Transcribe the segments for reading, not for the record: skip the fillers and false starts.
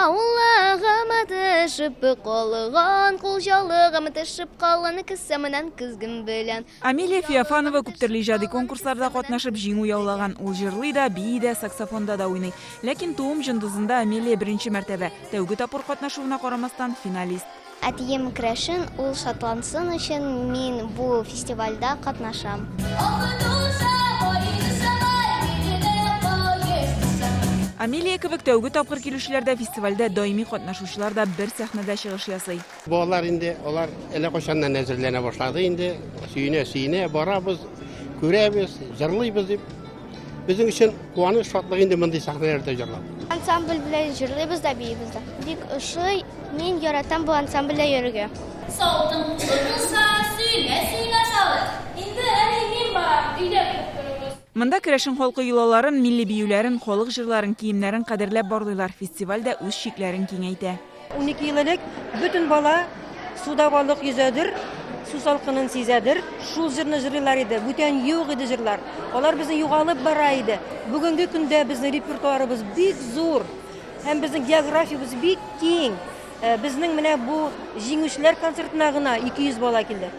Аулағыма тышып қалған, құлжалығыма тышып қаланы кісімінен кізгім білен. Амелия Феофанова күптірлі жады конкурсларда қатнашып жеңу яулаган. Ул жырлый да, бии да, саксофонда да ойнай. Ләкин туым жындызында Амелия бірінші мәртәбә. Тәуге тапыр қатнашуына қарамастан финалист. Әтием Крәшін, ул шатлансын өчен мин бу фестивальда қатнашам. Амелия кебек тәуге тапқыр келушілерді фестивальда даими қатнашушылар да бір сәхнәдә чыгыш ясый. Балалар инде, олар әле кайчаннан әзерләнә башлады инде. Сөйнә барабыз, күрәбез, җырлыйбыз дип. Безнең өчен куаныч, шатлык инде мондый сәхнәләрдә җырлап. Ансамбль белән җырлыйбыз да биебез дә. Бик ошый, мин яратам бу ансамбльдә йөрергә. Саутың курылса, сөйлә салыр. Инде әле мин барам, өйдә күрәбез. Монда Крәшин халкы йолаларын, милли биюләрен, халык җырларын, киемнәрен кадерләп барлыйлар. Фестивальдә үз шикләрен киңәйтә. 12 ел элек бүтән бала суда балык йөзәдер, су салкынын сизәдер. Шул җырны җырлыйлар иде. Бүтән юк иде җырлар. Алар безнең югалып бара иде. Бүгенге көндә безнең репертуарыбыз бик зур. Һәм безнең географиябыз бик киң. Безнең менә бу җиңүчеләр концертына гына 200 бала килде.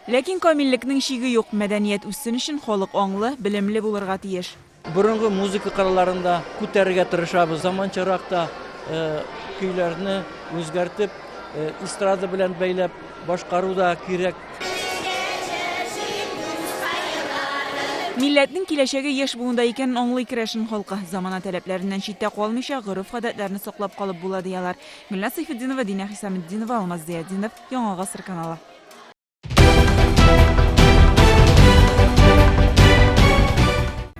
Ләкин камиллекнең шиге юк. Мәдәният үссен өчен халык аңлы, белемле булырга тиеш. Борынгы музыка кыраларында күтәрергә тырышабыз. Заманчаракта көйләрне үзгәртеп, эстрада белән бәйләп башкару да кирәк. Милләтнең киләчәге яшь буында икәнен аңлый Крәшин халкы. Замана таләпләреннән читтә калмыйча, гореф-гадәтләрне саклап калып була диялар. Гөлназ Сайфетдинова, Динә Хисаметдинова, Алмаз Зияддинов, Яңа гасыр каналы.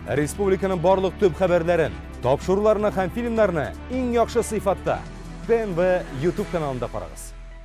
Республиканың барлык төп хәбәрләрен, тапшыруларны һәм фильмнарны иң яхшы сыйфатта ТНВ YouTube каналында карагыз.